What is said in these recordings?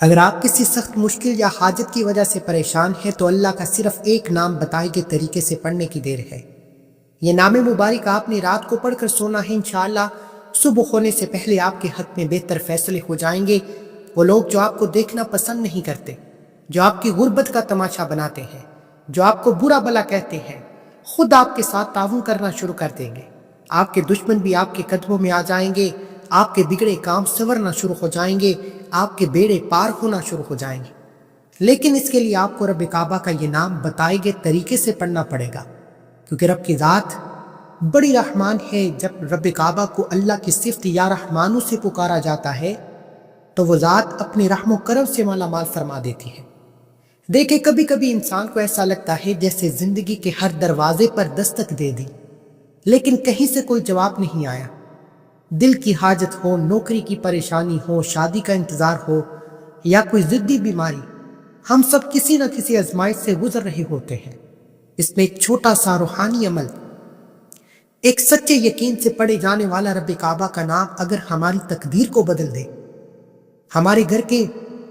اگر آپ کسی سخت مشکل یا حاجت کی وجہ سے پریشان ہیں تو اللہ کا صرف ایک نام بتائے گئے طریقے سے پڑھنے کی دیر ہے۔ یہ نام مبارک آپ نے رات کو پڑھ کر سونا ہے، انشاءاللہ صبح ہونے سے پہلے آپ کے حق میں بہتر فیصلے ہو جائیں گے۔ وہ لوگ جو آپ کو دیکھنا پسند نہیں کرتے، جو آپ کی غربت کا تماشا بناتے ہیں، جو آپ کو برا بھلا کہتے ہیں، خود آپ کے ساتھ تعاون کرنا شروع کر دیں گے۔ آپ کے دشمن بھی آپ کے قدموں میں آ جائیں گے، آپ کے بگڑے کام سنورنا شروع ہو جائیں گے، آپ کے بیڑے پار ہونا شروع ہو جائیں گے۔ لیکن اس کے لیے آپ کو رب کعبہ کا یہ نام بتائے گئے طریقے سے پڑھنا پڑے گا، کیونکہ رب کی ذات بڑی رحمان ہے۔ جب رب کعبہ کو اللہ کی صفت یا رحمانو سے پکارا جاتا ہے تو وہ ذات اپنے رحم و کرم سے مالا مال فرما دیتی ہے۔ دیکھیں، کبھی کبھی انسان کو ایسا لگتا ہے جیسے زندگی کے ہر دروازے پر دستک دے دی، لیکن کہیں سے کوئی جواب نہیں آیا۔ دل کی حاجت ہو، نوکری کی پریشانی ہو، شادی کا انتظار ہو یا کوئی ضدی بیماری، ہم سب کسی نہ کسی آزمائش سے گزر رہے ہوتے ہیں۔ اس میں ایک چھوٹا سا روحانی عمل، ایک سچے یقین سے پڑھے جانے والا رب کعبہ کا نام اگر ہماری تقدیر کو بدل دے، ہمارے گھر کے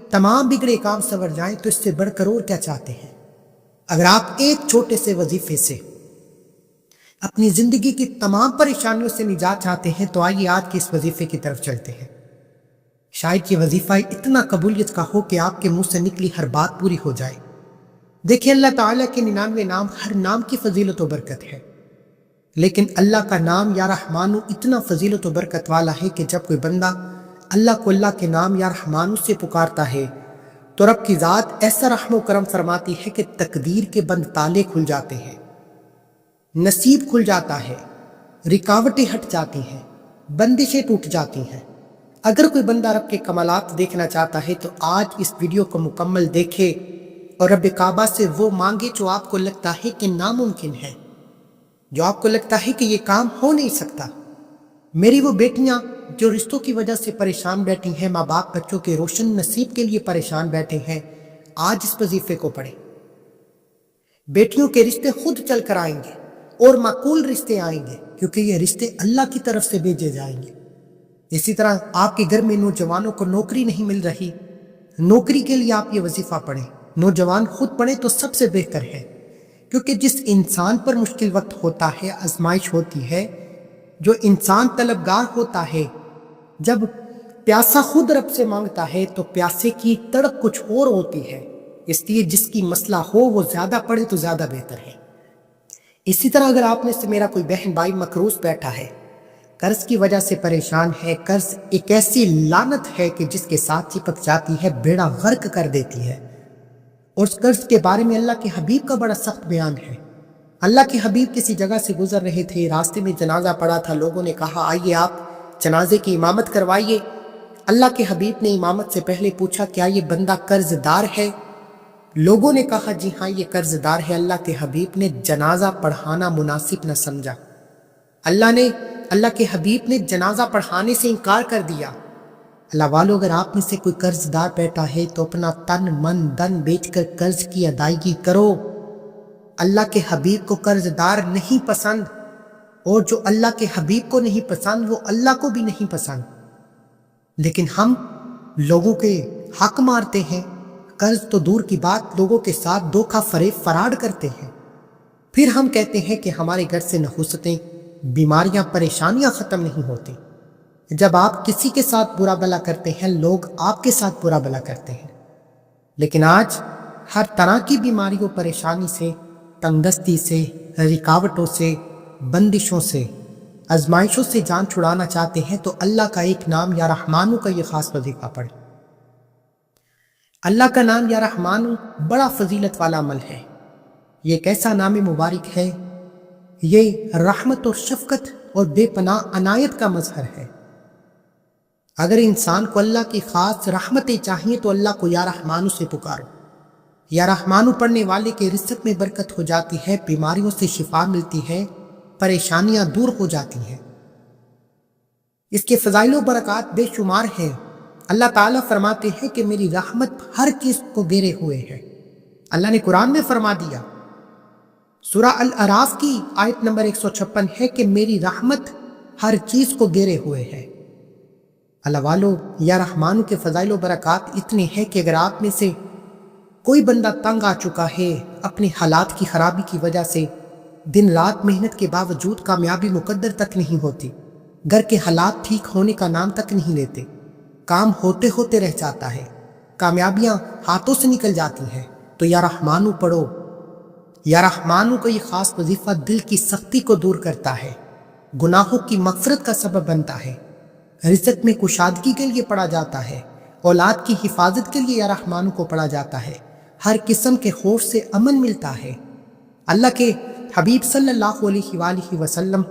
تمام بگڑے کام سنور جائیں، تو اس سے بڑھ کر اور کیا چاہتے ہیں؟ اگر آپ ایک چھوٹے سے وظیفے سے اپنی زندگی کی تمام پریشانیوں سے نجات چاہتے ہیں تو آئیے آج کے اس وظیفے کی طرف چلتے ہیں۔ شاید یہ وظیفہ اتنا قبولیت کا ہو کہ آپ کے منہ سے نکلی ہر بات پوری ہو جائے۔ دیکھیں، اللہ تعالیٰ کے 99 نام، ہر نام کی فضیلت و برکت ہے، لیکن اللہ کا نام یا رحمانو اتنا فضیلت و برکت والا ہے کہ جب کوئی بندہ اللہ کو اللہ کے نام یا رحمانو سے پکارتا ہے تو رب کی ذات ایسا رحم و کرم فرماتی ہے کہ تقدیر کے بند تالے کھل جاتے ہیں، نصیب کھل جاتا ہے، رکاوٹیں ہٹ جاتی ہیں، بندشیں ٹوٹ جاتی ہیں۔ اگر کوئی بندہ رب کے کمالات دیکھنا چاہتا ہے تو آج اس ویڈیو کو مکمل دیکھے اور رب کعبہ سے وہ مانگے جو آپ کو لگتا ہے کہ ناممکن ہے، جو آپ کو لگتا ہے کہ یہ کام ہو نہیں سکتا۔ میری وہ بیٹیاں جو رشتوں کی وجہ سے پریشان بیٹھی ہیں، ماں باپ بچوں کے روشن نصیب کے لیے پریشان بیٹھے ہیں، آج اس وظیفے کو پڑھیں۔ بیٹیوں کے رشتے خود چل کر آئیں گے اور معقول رشتے آئیں گے، کیونکہ یہ رشتے اللہ کی طرف سے بھیجے جائیں گے۔ اسی طرح آپ کے گھر میں نوجوانوں کو نوکری نہیں مل رہی، نوکری کے لیے آپ یہ وظیفہ پڑھیں۔ نوجوان خود پڑھیں تو سب سے بہتر ہے، کیونکہ جس انسان پر مشکل وقت ہوتا ہے، آزمائش ہوتی ہے، جو انسان طلبگار ہوتا ہے، جب پیاسا خود رب سے مانگتا ہے تو پیاسے کی تڑپ کچھ اور ہوتی ہے۔ اس لیے جس کی مسئلہ ہو وہ زیادہ پڑھے تو زیادہ بہتر ہے۔ اسی طرح اگر آپ میں سے میرا کوئی بہن بھائی مقروض بیٹھا ہے، قرض کی وجہ سے پریشان ہے، قرض ایک ایسی لعنت ہے کہ جس کے ساتھ چپک جاتی ہے، بیڑا غرق کر دیتی ہے، اور اس قرض کے بارے میں اللہ کے حبیب کا بڑا سخت بیان ہے۔ اللہ کے حبیب کسی جگہ سے گزر رہے تھے، راستے میں جنازہ پڑا تھا، لوگوں نے کہا آئیے آپ جنازے کی امامت کروائیے۔ اللہ کے حبیب نے امامت سے پہلے پوچھا کیا یہ بندہ قرض دار ہے؟ لوگوں نے کہا جی ہاں یہ قرض دار ہے۔ اللہ کے حبیب نے جنازہ پڑھانا مناسب نہ سمجھا، اللہ کے حبیب نے جنازہ پڑھانے سے انکار کر دیا۔ اللہ والو، اگر آپ میں سے کوئی قرض دار بیٹھا ہے تو اپنا تن من دن بیچ کر قرض کی ادائیگی کرو۔ اللہ کے حبیب کو قرض دار نہیں پسند، اور جو اللہ کے حبیب کو نہیں پسند وہ اللہ کو بھی نہیں پسند۔ لیکن ہم لوگوں کے حق مارتے ہیں، قرض تو دور کی بات، لوگوں کے ساتھ دھوکہ فریب فراڈ کرتے ہیں۔ پھر ہم کہتے ہیں کہ ہمارے گھر سے نحوستیں، بیماریاں، پریشانیاں ختم نہیں ہوتی۔ جب آپ کسی کے ساتھ برا بھلا کرتے ہیں، لوگ آپ کے ساتھ برا بھلا کرتے ہیں۔ لیکن آج ہر طرح کی بیماری و پریشانی سے، تنگ دستی سے، رکاوٹوں سے، بندشوں سے، آزمائشوں سے جان چھڑانا چاہتے ہیں تو اللہ کا ایک نام یا رحمانو کا یہ خاص وظیفہ پڑھیں۔ اللہ کا نام یا رحمانو بڑا فضیلت والا عمل ہے۔ یہ ایک ایسا نام مبارک ہے، یہ رحمت اور شفقت اور بے پناہ عنایت کا مظہر ہے۔ اگر انسان کو اللہ کی خاص رحمتیں چاہیے تو اللہ کو یا رحمانو سے پکارو۔ یا رحمانو پڑھنے والے کے رزق میں برکت ہو جاتی ہے، بیماریوں سے شفا ملتی ہے، پریشانیاں دور ہو جاتی ہیں۔ اس کے فضائل و برکات بے شمار ہیں۔ اللہ تعالیٰ فرماتے ہیں کہ میری رحمت ہر چیز کو گھیرے ہوئے ہے۔ اللہ نے قرآن میں فرما دیا، سورہ الاعراف کی آیت نمبر 156 ہے کہ میری رحمت ہر چیز کو گھیرے ہوئے ہے۔ اللہ والو، یا رحمانو کے فضائل و برکات اتنے ہیں کہ اگر آپ میں سے کوئی بندہ تنگ آ چکا ہے اپنے حالات کی خرابی کی وجہ سے، دن رات محنت کے باوجود کامیابی مقدر تک نہیں ہوتی، گھر کے حالات ٹھیک ہونے کا نام تک نہیں لیتے، کام ہوتے ہوتے رہ جاتا ہے، کامیابیاں ہاتھوں سے نکل جاتی ہیں، تو یا رحمانو پڑھو۔ یا رحمانو کا یہ خاص وظیفہ دل کی سختی کو دور کرتا ہے، گناہوں کی مغفرت کا سبب بنتا ہے، رزق میں کشادگی کے لیے پڑھا جاتا ہے، اولاد کی حفاظت کے لیے یا رحمانو کو پڑھا جاتا ہے، ہر قسم کے خوف سے امن ملتا ہے۔ اللہ کے حبیب صلی اللہ علیہ وآلہ وسلم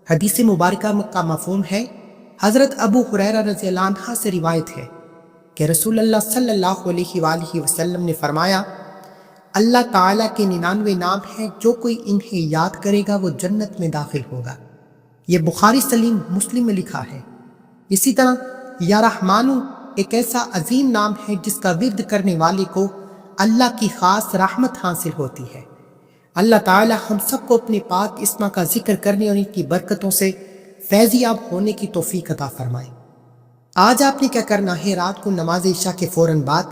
حدیث مبارکہ کا مفہوم ہے، حضرت ابو ہریرہ رضی اللہ عنہ سے روایت ہے کہ رسول اللہ صلی اللہ علیہ وآلہ وسلم نے فرمایا، اللہ تعالیٰ کے 99 نام ہیں، جو کوئی انہیں یاد کرے گا وہ جنت میں داخل ہوگا۔ یہ بخاری سلیم مسلم میں لکھا ہے۔ اسی طرح یا رحمانو ایک ایسا عظیم نام ہے جس کا ورد کرنے والے کو اللہ کی خاص رحمت حاصل ہوتی ہے۔ اللہ تعالی ہم سب کو اپنے پاک اسما کا ذکر کرنے اور ان کی برکتوں سے فیضیاب ہونے کی توفیق عطا فرمائے۔ آج آپ نے کیا کرنا ہے، رات کو نماز عشاء کے فوراً بعد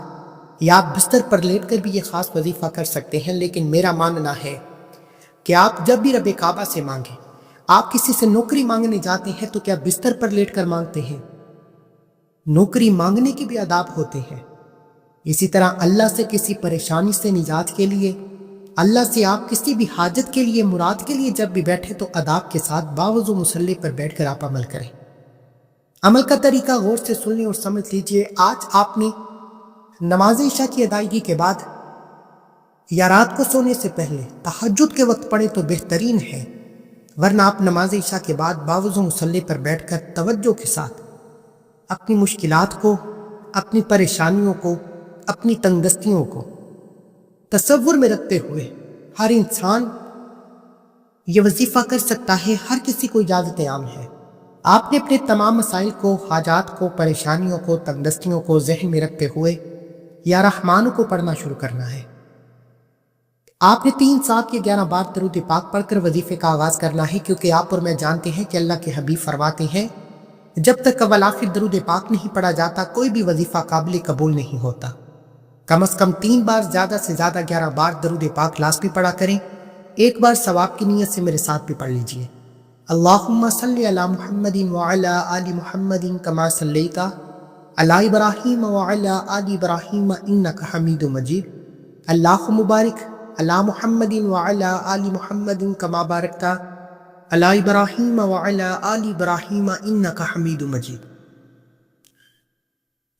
یا آپ بستر پر لیٹ کر بھی یہ خاص وظیفہ کر سکتے ہیں، لیکن میرا ماننا ہے کہ آپ جب بھی رب کعبہ سے مانگیں، آپ کسی سے نوکری مانگنے جاتے ہیں تو کیا بستر پر لیٹ کر مانگتے ہیں؟ نوکری مانگنے کے بھی آداب ہوتے ہیں۔ اسی طرح اللہ سے کسی پریشانی سے نجات کے لیے، اللہ سے آپ کسی بھی حاجت کے لیے، مراد کے لیے جب بھی بیٹھے تو آداب کے ساتھ باوضو مصلی پر بیٹھ کر آپ عمل کریں۔ عمل کا طریقہ غور سے سنیں اور سمجھ لیجئے۔ آج آپ نے نماز عشاء کی ادائیگی کے بعد یا رات کو سونے سے پہلے تہجد کے وقت پڑھیں تو بہترین ہے، ورنہ آپ نماز عشاء کے بعد باوضو مصلی پر بیٹھ کر توجہ کے ساتھ اپنی مشکلات کو، اپنی پریشانیوں کو، اپنی تنگ دستیوں کو تصور میں رکھتے ہوئے، ہر انسان یہ وظیفہ کر سکتا ہے، ہر کسی کو اجازت عام ہے۔ آپ نے اپنے تمام مسائل کو، حاجات کو، پریشانیوں کو، تنگ دستیوں کو ذہن میں رکھتے ہوئے یا رحمانو کو پڑھنا شروع کرنا ہے۔ آپ نے 3 7 یا 11 بار درود پاک پڑھ کر وظیفے کا آغاز کرنا ہے، کیونکہ آپ اور میں جانتے ہیں کہ اللہ کے حبیب فرماتے ہیں، جب تک اول آخر درود پاک نہیں پڑھا جاتا کوئی بھی وظیفہ قابل قبول نہیں ہوتا۔ کم از کم 3 بار، زیادہ سے زیادہ 11 بار درود پاک لازمی پڑھا کریں۔ ایک بار ثواب کی نیت سے میرے ساتھ بھی پڑھ لیجئے۔ اللہم صلی علی محمد وعلی آل محمد کما صلیت علی ابراہیم وعلی آل ابراہیم انک حمید مجید۔ اللہم بارک علی محمد وعلی آل محمد کما بارکت علی ابراہیم وعلی آل ابراہیم انک حمید مجید۔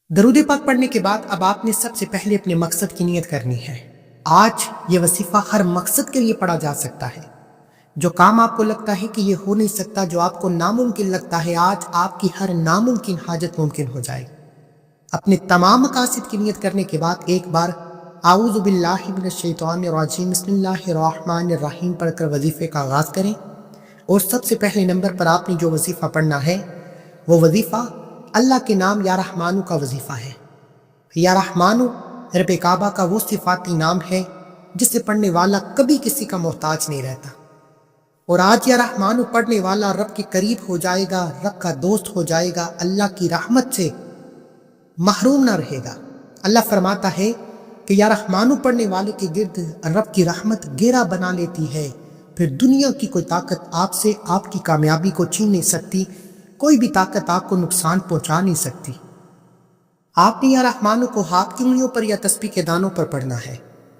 درود پاک پڑھنے کے بعد اب آپ نے سب سے پہلے اپنے مقصد کی نیت کرنی ہے۔ آج یہ وظیفہ ہر مقصد کے لیے پڑھا جا سکتا ہے۔ جو کام آپ کو لگتا ہے کہ یہ ہو نہیں سکتا، جو آپ کو ناممکن لگتا ہے، آج آپ کی ہر ناممکن حاجت ممکن ہو جائے۔ اپنے تمام مقاصد کی نیت کرنے کے بعد ایک بار اعوذ باللہ من الشیطان الرجیم بسم اللہ الرحمن الرحیم پڑھ کر وظیفے کا آغاز کریں۔ اور سب سے پہلے نمبر پر آپ نے جو وظیفہ پڑھنا ہے وہ وظیفہ اللہ کے نام یا رحمانو کا وظیفہ ہے۔ یا رحمانو رب کعبہ کا وہ صفاتی نام ہے جسے پڑھنے والا کبھی کسی کا محتاج نہیں رہتا، اور آج یا رحمانو پڑھنے والا رب کے قریب ہو جائے گا، رب کا دوست ہو جائے گا، اللہ کی رحمت سے محروم نہ رہے گا۔ اللہ فرماتا ہے کہ یا رحمانو پڑھنے والے کے گرد رب کی رحمت گھیرا بنا لیتی ہے، پھر دنیا کی کوئی طاقت آپ سے آپ کی کامیابی کو چھین نہیں سکتی، کوئی بھی طاقت آپ کو نقصان پہنچا نہیں سکتی۔ آپ نے یا رحمانو کو ہاتھ کی انگلیوں پر یا تسبیح کے دانوں پر پڑھنا ہے۔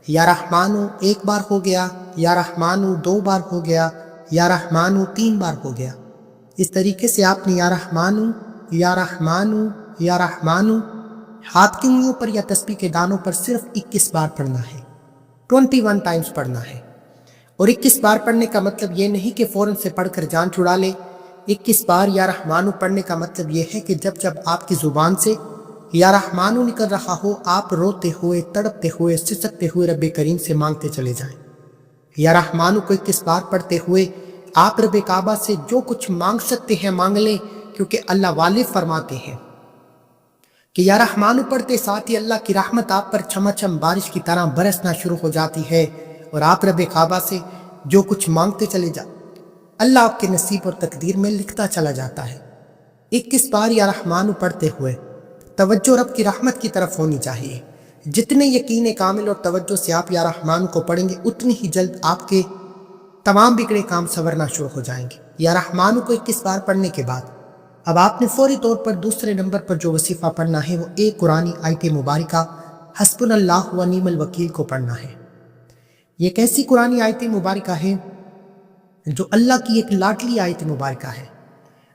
یا رحمانو 1 بار ہو گیا، یا رحمانو 2 بار ہو گیا، یا رحمانو 3 بار ہو گیا۔ اس طریقے سے آپ نے یا رحمانو، یا رحمانو، یا رحمانو ہاتھ کی انگلیوں پر یا تسبیح کے دانوں پر صرف 21 بار پڑھنا ہے، 21 ٹائمز پڑھنا ہے۔ اور 21 بار پڑھنے کا مطلب یہ نہیں کہ فوراً سے پڑھ کر جان چھڑا لے۔ 21 بار یا رحمانو پڑھنے کا مطلب یہ ہے کہ جب آپ کی زبان سے یا رحمانو نکل رہا ہو، آپ روتے ہوئے، تڑپتے ہوئے، سسکتے ہوئے رب کریم سے مانگتے چلے جائیں۔ یا رحمانو کو 21 بار پڑھتے ہوئے آپ رب کعبہ سے جو کچھ مانگ سکتے ہیں مانگ لیں، کیونکہ اللہ والد فرماتے ہیں کہ یا رحمانو پڑھتے ساتھ ہی اللہ کی رحمت آپ پر چھماچھم بارش کی طرح برسنا شروع ہو جاتی ہے، اور آپ رب کعبہ سے جو کچھ مانگتے چلے جائیں اللہ آپ کے نصیب اور تقدیر میں لکھتا چلا جاتا ہے۔ 21 بار یا رحمان پڑھتے ہوئے توجہ رب کی رحمت کی طرف ہونی چاہیے۔ جتنے یقین کامل اور توجہ سے آپ یا رحمان کو پڑھیں گے اتنی ہی جلد آپ کے تمام بگڑے کام سنورنا شروع ہو جائیں گے۔ یا رحمان کو 21 بار پڑھنے کے بعد اب آپ نے فوری طور پر دوسرے نمبر پر جو وظیفہ پڑھنا ہے وہ ایک قرآنی آیت مبارکہ حسبنا اللہ و نعم الوکیل کو پڑھنا ہے۔ یہ ایک ایسی قرآنی آیت مبارکہ ہے جو اللہ کی ایک لاڈلی آیت مبارکہ ہے۔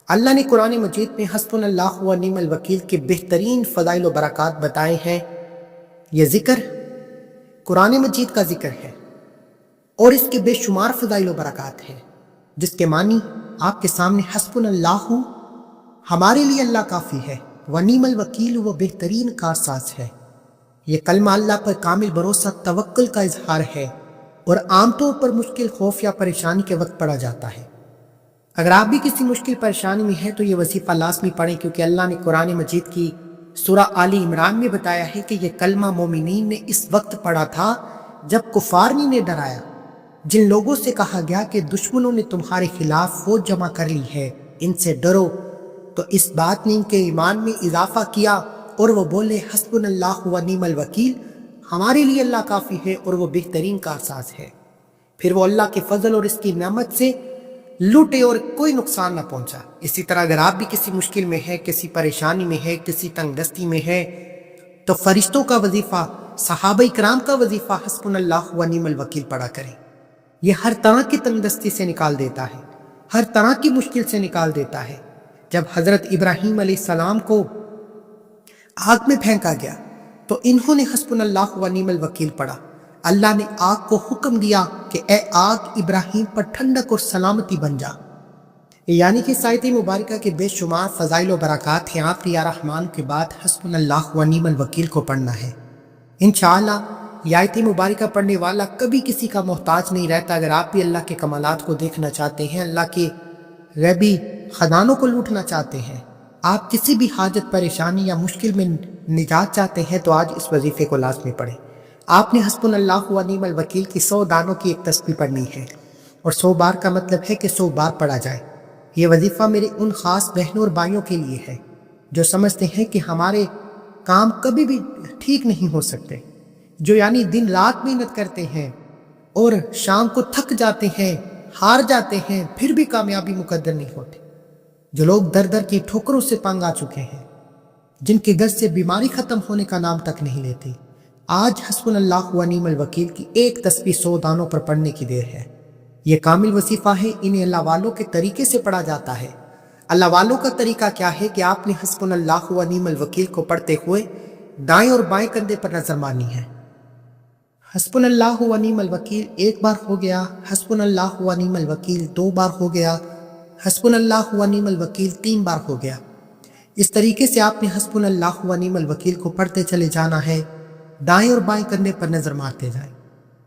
اللہ نے قرآن مجید میں حسبنا اللہ و نعم الوکیل کے بہترین فضائل و برکات بتائے ہیں۔ یہ ذکر قرآن مجید کا ذکر ہے اور اس کے بے شمار فضائل و برکات ہیں، جس کے معنی آپ کے سامنے حسبنا اللہ ہمارے لیے اللہ کافی ہے، و نعم الوکیل وہ بہترین کارساز ہے۔ یہ کلمہ اللہ پر کامل بھروسہ توکل کا اظہار ہے اور عام طور پر مشکل، خوف یا پریشانی کے وقت پڑھا جاتا ہے۔ اگر آپ بھی کسی مشکل پریشانی میں ہیں تو یہ وظیفہ لازمی پڑھیں، کیونکہ اللہ نے قرآن مجید کی سورہ آل عمران میں بتایا ہے کہ یہ کلمہ مومنین نے اس وقت پڑھا تھا جب کفار نے ڈرایا، جن لوگوں سے کہا گیا کہ دشمنوں نے تمہارے خلاف فوج جمع کر لی ہے، ان سے ڈرو، تو اس بات نے ان کے ایمان میں اضافہ کیا اور وہ بولے حسبنا اللہ و نعم الوکیل، ہمارے لیے اللہ کافی ہے اور وہ بہترین کارساز ہے۔ پھر وہ اللہ کے فضل اور اس کی نعمت سے لوٹے اور کوئی نقصان نہ پہنچا۔ اسی طرح اگر آپ بھی کسی مشکل میں ہے، کسی پریشانی میں ہے، کسی تنگ دستی میں ہے، تو فرشتوں کا وظیفہ، صحابہ کرام کا وظیفہ حسبنا اللہ و نعم الوکیل پڑھا کریں۔ یہ ہر طرح کی تنگ دستی سے نکال دیتا ہے، ہر طرح کی مشکل سے نکال دیتا ہے۔ جب حضرت ابراہیم علیہ السلام کو آگ میں پھینکا گیا تو انہوں نے حسبنا اللہ و نعم الوکیل پڑھا۔ اللہ نے آگ کو حکم دیا کہ اے آگ ابراہیم پر ٹھنڈک اور سلامتی بن جا۔ یعنی کہ اس آیت مبارکہ کے بے شمار فضائل و برکات ہیں۔ آپ یا رحمان کے بعد حسبنا اللہ و نعم الوکیل کو پڑھنا ہے۔ انشاءاللہ یہ آیت مبارکہ پڑھنے والا کبھی کسی کا محتاج نہیں رہتا۔ اگر آپ بھی اللہ کے کمالات کو دیکھنا چاہتے ہیں، اللہ کے غیبی خزانوں کو لوٹنا چاہتے ہیں، آپ کسی بھی حاجت، پریشانی یا مشکل میں نجات چاہتے ہیں، تو آج اس وظیفے کو لازمی پڑھیں۔ آپ نے حسبنا اللہ و نعم الوکیل کی 100 دانوں کی ایک تسبیح پڑھنی ہے، اور 100 بار کا مطلب ہے کہ 100 بار پڑھا جائے۔ یہ وظیفہ میرے ان خاص بہنوں اور بھائیوں کے لیے ہے جو سمجھتے ہیں کہ ہمارے کام کبھی بھی ٹھیک نہیں ہو سکتے، جو یعنی دن رات محنت کرتے ہیں اور شام کو تھک جاتے ہیں، ہار جاتے ہیں، پھر بھی کامیابی مقدر نہیں ہوتی، جو لوگ در در کی ٹھوکروں سے تنگ آ چکے ہیں، جن کے گھر سے بیماری ختم ہونے کا نام تک نہیں لیتی، آج حسبنا اللہ و نعم الوکیل کی ایک تسبیح 100 دانوں پر پڑھنے کی دیر ہے۔ یہ کامل وظیفہ ہے، انہیں اللہ والوں کے طریقے سے پڑھا جاتا ہے۔ اللہ والوں کا طریقہ کیا ہے کہ آپ نے حسبنا اللہ و نعم الوکیل کو پڑھتے ہوئے دائیں اور بائیں کندھے پر نظر مارنی ہے۔ حسبنا اللہ و نعم الوکیل ایک بار ہو گیا، حسبنا اللہ و نعم الوکیل 2 بار ہو گیا، حسبنا اللہ و نعم الوکیل 3 بار ہو گیا۔ اس طریقے سے آپ نے حسبنا اللہ و نعم الوکیل کو پڑھتے چلے جانا ہے، دائیں اور بائیں کندھے پر نظر مارتے جائیں۔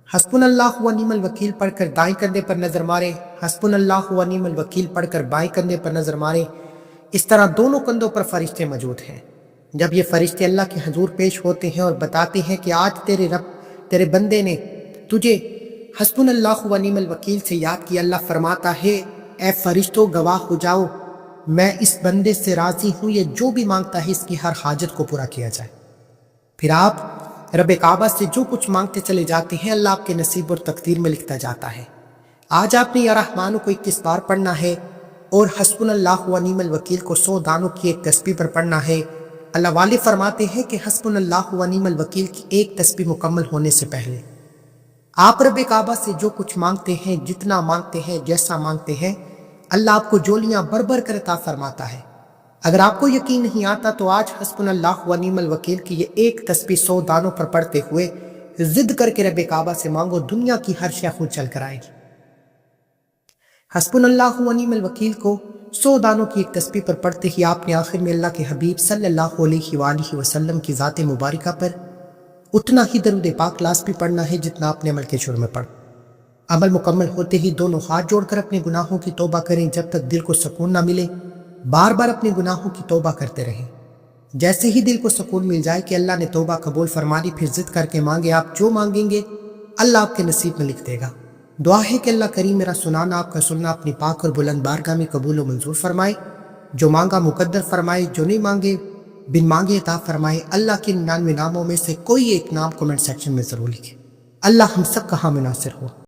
حسبنا اللہ و نعم الوکیل پڑھ کر دائیں کندھے پر نظر ماریں، حسبنا اللہ و نعم الوکیل پڑھ کر بائیں کندھے پر نظر ماریں۔ اس طرح دونوں کندھوں پر فرشتے موجود ہیں۔ جب یہ فرشتے اللہ کے حضور پیش ہوتے ہیں اور بتاتے ہیں کہ آج تیرے رب، تیرے بندے نے تجھے حسبنا اللہ و نعم الوکیل سے یاد کیا، اللہ فرماتا ہے اے فرشتوں گواہ ہو جاؤ، میں اس بندے سے راضی ہوں، یہ جو بھی مانگتا ہے اس کی ہر حاجت کو پورا کیا جائے۔ پھر آپ رب کعبہ سے جو کچھ مانگتے چلے جاتے ہیں، اللہ آپ کے نصیب اور تقدیر میں لکھتا جاتا ہے۔ آج آپ نے یا رحمانوں کو 21 بار پڑھنا ہے اور حسبنا اللہ و نعم الوکیل کو 100 دانوں کی ایک تسبیح پر پڑھنا ہے۔ اللہ والے فرماتے ہیں کہ حسبنا اللہ و نعم الوکیل کی ایک تسبیح مکمل ہونے سے پہلے آپ رب کعبہ سے جو کچھ مانگتے ہیں، جتنا مانگتے ہیں، جیسا مانگتے ہیں، اللہ آپ کو جولیاں بھر بھر کر عطا فرماتا ہے۔ اگر آپ کو یقین نہیں آتا تو آج حسبنا اللہ و نعم الوکیل کی یہ ایک تسبیح 100 دانوں پر پڑھتے ہوئے ضد کر کے رب کعبہ سے مانگو، دنیا کی ہر شے خود چل کر آئے گی۔ حسبنا اللہ و نعم الوکیل کو 100 دانوں کی ایک تسبیح پر پڑھتے ہی آپ نے آخر میں اللہ کے حبیب صلی اللہ علیہ وآلہ وسلم کی ذات مبارکہ پر اتنا ہی درود پاک لازمی پڑھنا ہے جتنا آپ نے عمل کے شروع میں پڑھ۔ عمل مکمل ہوتے ہی دونوں ہاتھ جوڑ کر اپنے گناہوں کی توبہ کریں، جب تک دل کو سکون نہ ملے بار بار اپنے گناہوں کی توبہ کرتے رہیں۔ جیسے ہی دل کو سکون مل جائے کہ اللہ نے توبہ قبول فرما لی، پھر ضد کر کے مانگے، آپ جو مانگیں گے اللہ آپ کے نصیب میں لکھ دے گا۔ دعا ہے کہ اللہ کریم میرا سنانا، آپ کا سننا اپنی پاک اور بلند بارگاہ میں قبول و منظور فرمائے۔ جو مانگا مقدر فرمائے، جو نہیں مانگے بن مانگے عطا فرمائے۔ اللہ کے 99 ناموں میں سے کوئی ایک نام کمنٹ سیکشن میں ضرور لکھیں۔ اللہ ہم سب کا حامی ناصر ہو۔